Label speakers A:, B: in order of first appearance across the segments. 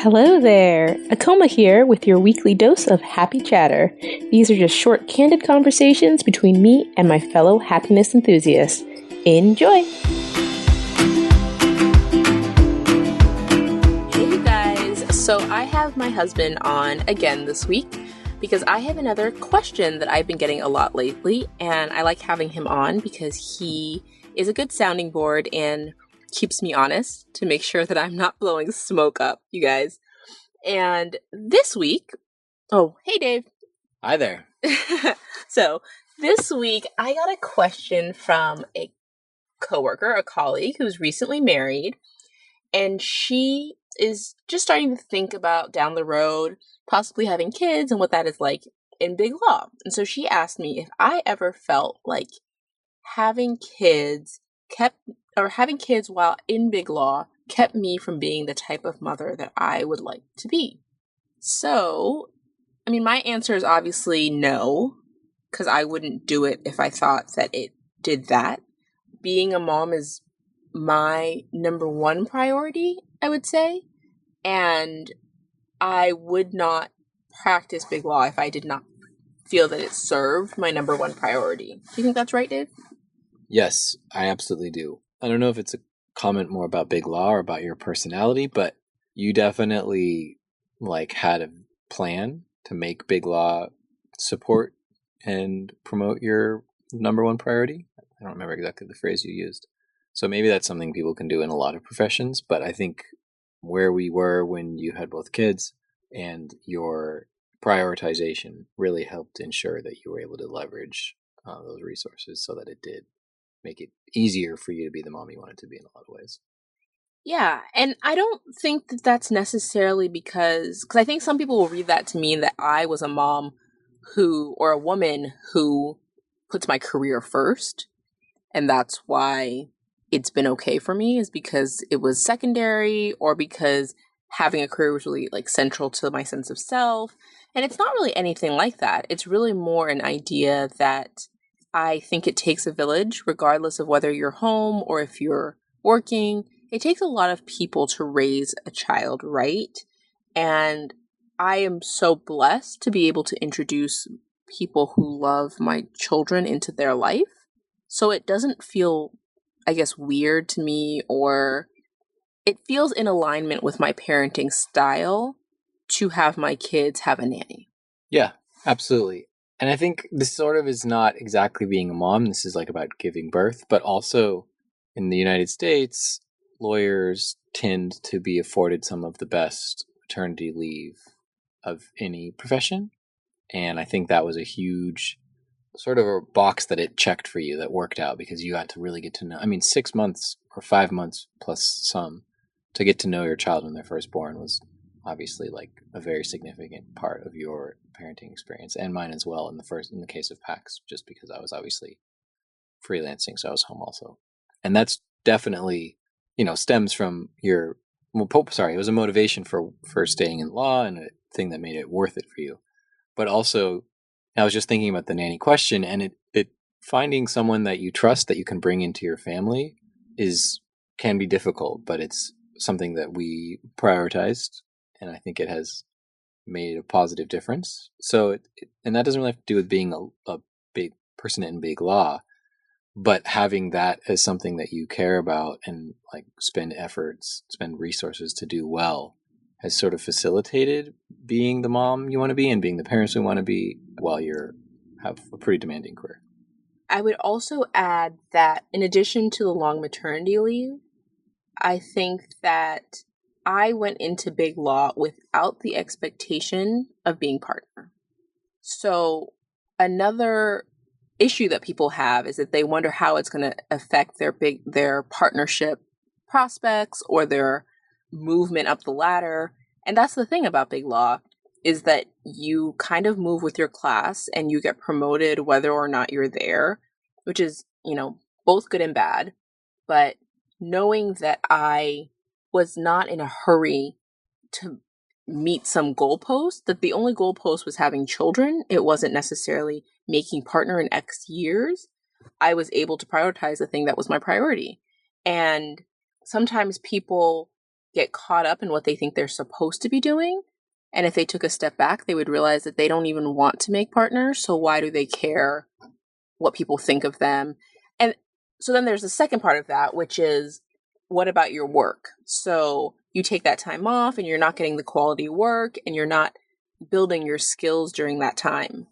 A: Hello there! Atoma here with your weekly dose of Happy Chatter. These are just short, candid conversations between me and my fellow happiness enthusiasts. Enjoy! Hey you guys! So I have my husband on again this week because I have another question that I've been getting a lot lately, and I like having him on because he is a good sounding board and keeps me honest to make sure that I'm not blowing smoke up, you guys. And this week, oh, hey Dave.
B: Hi there.
A: So this week I got a question from a coworker, a colleague who's recently married, and she is just starting to think about down the road possibly having kids and what that is like in BigLaw. And so she asked me if I ever felt like having kids while in BigLaw kept me from being the type of mother that I would like to be. So, I mean, my answer is obviously no, because I wouldn't do it if I thought that it did that. Being a mom is my number one priority, I would say, and I would not practice BigLaw if I did not feel that it served my number one priority. Do you think that's right, Dave?
B: Yes, I absolutely do. I don't know if it's a comment more about BigLaw or about your personality, but you definitely had a plan to make BigLaw support and promote your number one priority. I don't remember exactly the phrase you used. So maybe that's something people can do in a lot of professions, but I think where we were when you had both kids and your prioritization really helped ensure that you were able to leverage those resources so that it did make it easier for you to be the mom you wanted to be in a lot of ways.
A: Yeah, and I don't think that that's necessarily because I think some people will read that to mean that I was a mom or a woman who puts my career first, and that's why it's been okay for me, is because it was secondary or because having a career was really central to my sense of self. And it's not really anything like that. It's really more an idea that I think it takes a village, regardless of whether you're home or if you're working. It takes a lot of people to raise a child, right? And I am so blessed to be able to introduce people who love my children into their life. So it doesn't feel, I guess, weird to me, or it feels in alignment with my parenting style to have my kids have a nanny.
B: Yeah, absolutely. And I think this sort of is not exactly being a mom. This is about giving birth, but also in the United States, lawyers tend to be afforded some of the best maternity leave of any profession. And I think that was a huge sort of a box that it checked for you that worked out because you got to really get to know. 6 months or 5 months plus some to get to know your child when they're first born was obviously a very significant part of your parenting experience and mine as well in the case of PAX, just because I was obviously freelancing, so I was home also. And that's definitely, stems from it was a motivation for staying in law and a thing that made it worth it for you. But also, I was just thinking about the nanny question, and it finding someone that you trust that you can bring into your family can be difficult, but it's something that we prioritized, and I think it has made a positive difference. So, and that doesn't really have to do with being a big person in BigLaw, but having that as something that you care about and spend resources to do well has sort of facilitated being the mom you want to be and being the parents you want to be while have a pretty demanding career.
A: I would also add that in addition to the long maternity leave, I think that I went into BigLaw without the expectation of being partner. So another issue that people have is that they wonder how it's going to affect their partnership prospects or their movement up the ladder. And that's the thing about BigLaw, is that you kind of move with your class and you get promoted whether or not you're there, which is, both good and bad. But knowing that I was not in a hurry to meet some goalpost, that the only goalpost was having children, it wasn't necessarily making partner in X years, I was able to prioritize the thing that was my priority. And sometimes people get caught up in what they think they're supposed to be doing. And if they took a step back, they would realize that they don't even want to make partners. So why do they care what people think of them? And so then there's the second part of that, which is, what about your work? So you take that time off and you're not getting the quality work and you're not building your skills during that time.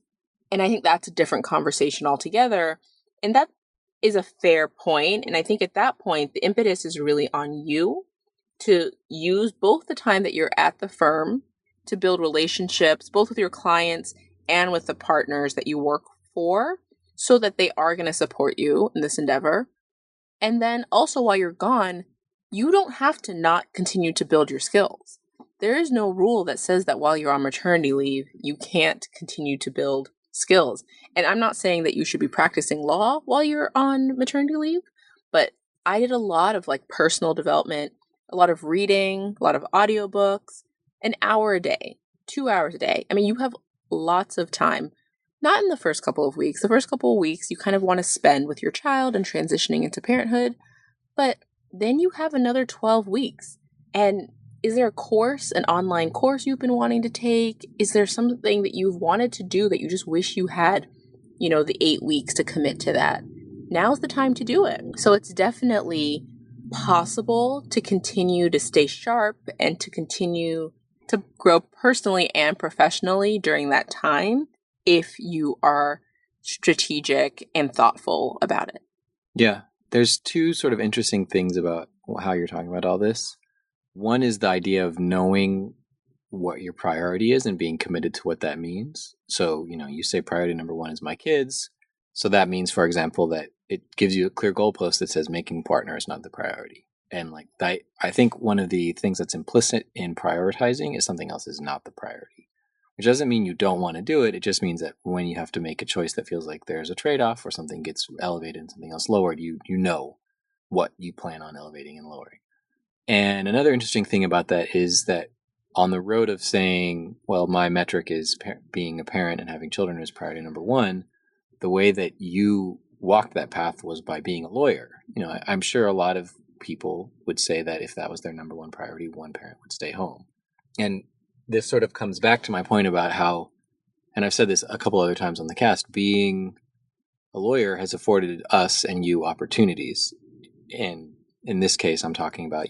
A: And I think that's a different conversation altogether. And that is a fair point. And I think at that point, the impetus is really on you to use both the time that you're at the firm to build relationships, both with your clients and with the partners that you work for, so that they are going to support you in this endeavor. And then also while you're gone, you don't have to not continue to build your skills. There is no rule that says that while you're on maternity leave, you can't continue to build skills. And I'm not saying that you should be practicing law while you're on maternity leave, but I did a lot of like personal development, a lot of reading, a lot of audiobooks, an hour a day, 2 hours a day. I mean, you have lots of time, not in the first couple of weeks. The first couple of weeks you kind of want to spend with your child and transitioning into parenthood, but then you have another 12 weeks. And is there a course, an online course you've been wanting to take? Is there something that you've wanted to do that you just wish you had, the 8 weeks to commit to that? Now's the time to do it. So it's definitely possible to continue to stay sharp and to continue to grow personally and professionally during that time if you are strategic and thoughtful about it.
B: Yeah. There's two sort of interesting things about how you're talking about all this. One is the idea of knowing what your priority is and being committed to what that means. So, you say priority number one is my kids. So that means, for example, that it gives you a clear goalpost that says making partner is not the priority. And like that, I think one of the things that's implicit in prioritizing is something else is not the priority, which doesn't mean you don't want to do it. It just means that when you have to make a choice that feels like there's a trade-off or something gets elevated and something else lowered, you know what you plan on elevating and lowering. And another interesting thing about that is that on the road of saying, well, my metric is being a parent and having children is priority number one, the way that you walked that path was by being a lawyer. I'm sure a lot of people would say that if that was their number one priority, one parent would stay home. And this sort of comes back to my point about how, and I've said this a couple other times on the cast, being a lawyer has afforded us and you opportunities. And in this case, I'm talking about,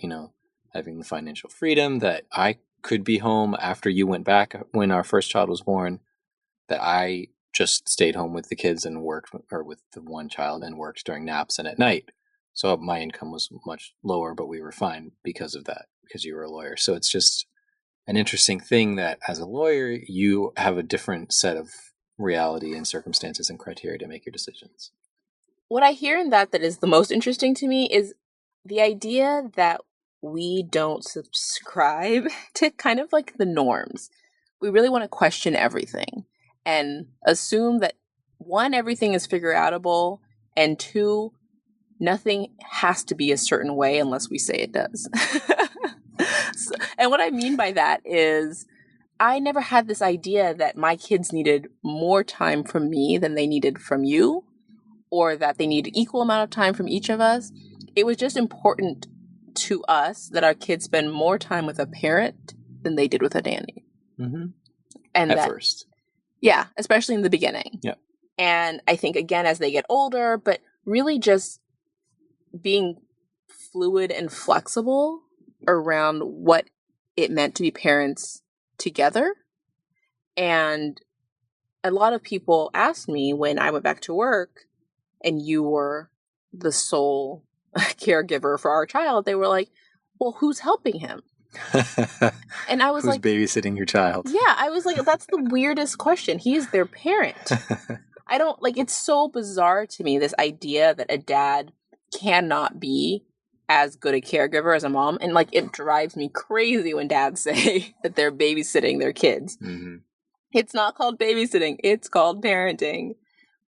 B: having the financial freedom that I could be home after you went back when our first child was born, that I just stayed home with the kids and worked, or with the one child, and worked during naps and at night. So my income was much lower, but we were fine because of that, because you were a lawyer. So it's just an interesting thing that as a lawyer, you have a different set of reality and circumstances and criteria to make your decisions.
A: What I hear in that is the most interesting to me is the idea that we don't subscribe to kind of like the norms. We really want to question everything and assume that, one, everything is figure outable, and two, nothing has to be a certain way unless we say it does. And what I mean by that is I never had this idea that my kids needed more time from me than they needed from you, or that they needed equal amount of time from each of us. It was just important to us that our kids spend more time with a parent than they did with a nanny.
B: Mm-hmm.
A: And
B: at first.
A: Yeah, especially in the beginning.
B: Yeah.
A: And I think, again, as they get older, but really just being fluid and flexible around what it meant to be parents together. And a lot of people asked me when I went back to work and you were the sole caregiver for our child, they were like, well, who's helping him? And I was
B: who's
A: like,
B: babysitting your child?
A: Yeah, I was like, that's the weirdest question. He is their parent. I don't it's so bizarre to me, this idea that a dad cannot be as good a caregiver as a mom. And it drives me crazy when dads say that they're babysitting their kids.
B: Mm-hmm.
A: It's not called babysitting, it's called parenting.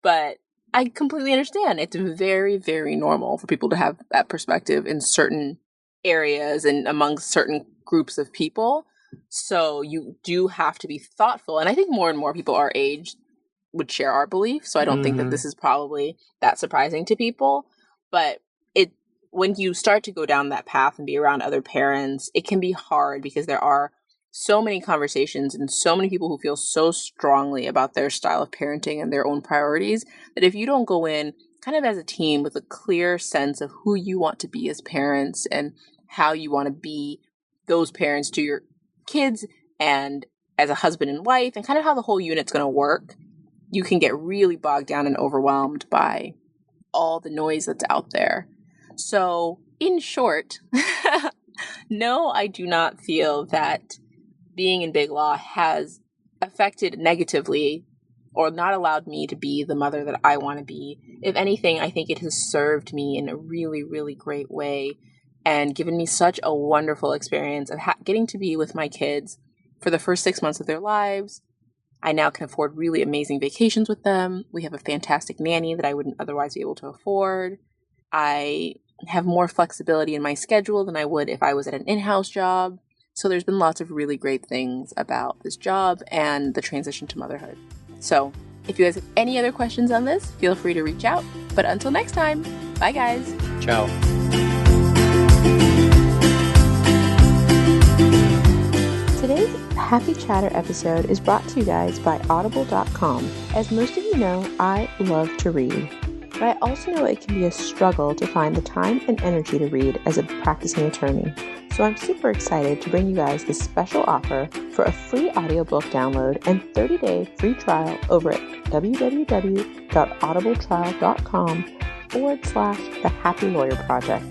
A: But I completely understand. It's very, very normal for people to have that perspective in certain areas and amongst certain groups of people. So you do have to be thoughtful. And I think more and more people our age would share our belief. So I don't think that this is probably that surprising to people. But when you start to go down that path and be around other parents, it can be hard because there are so many conversations and so many people who feel so strongly about their style of parenting and their own priorities that if you don't go in kind of as a team with a clear sense of who you want to be as parents and how you want to be those parents to your kids and as a husband and wife and kind of how the whole unit's going to work, you can get really bogged down and overwhelmed by all the noise that's out there. So, in short, no, I do not feel that being in BigLaw has affected negatively or not allowed me to be the mother that I want to be. If anything, I think it has served me in a really, really great way and given me such a wonderful experience of getting to be with my kids for the first 6 months of their lives. I now can afford really amazing vacations with them. We have a fantastic nanny that I wouldn't otherwise be able to afford. I have more flexibility in my schedule than I would if I was at an in-house job. So there's been lots of really great things about this job and the transition to motherhood. So if you guys have any other questions on this, feel free to reach out. But until next time, bye guys.
B: Ciao.
A: Today's Happy Chatter episode is brought to you guys by audible.com. As most of you know, I love to read. But I also know it can be a struggle to find the time and energy to read as a practicing attorney. So I'm super excited to bring you guys this special offer for a free audiobook download and 30-day free trial over at www.audibletrial.com/The Happy Lawyer Project.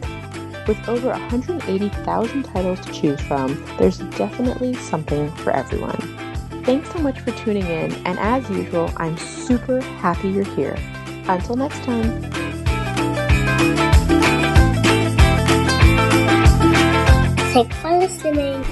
A: With over 180,000 titles to choose from, there's definitely something for everyone. Thanks so much for tuning in, and as usual, I'm super happy you're here. Until next time.
C: Thanks for listening.